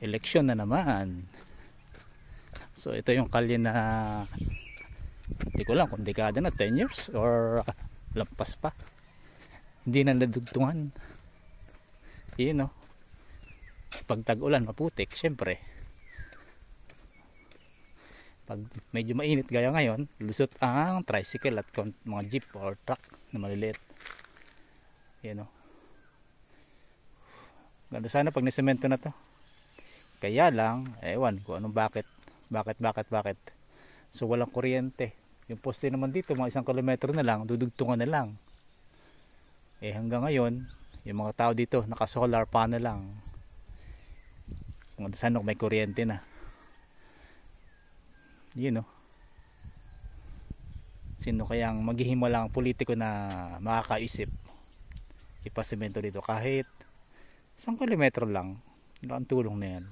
Eleksyon na naman. So ito yung kalye na hindi ko lang kung dekada na, 10 years or lampas pa, hindi na nadugtungan. Yun o, pag tag-ulan maputik syempre. Pag medyo mainit gaya ngayon, lusot ang tricycle at mga jeep or truck na maliliit. Yun o, ganda sana pag nisemento na to. Kaya lang, ewan ko anong bakit. So walang kuryente. Yung poste naman dito, mga 1 kilometro na lang, dudugtungan na lang. Hanggang ngayon, yung mga tao dito, naka solar panel lang. Kung saan may kuryente na. Yun o. Sino kayang maghihimalang politiko na makakaisip ipasemento dito kahit 1 kilometro lang. Ang tulong na yan.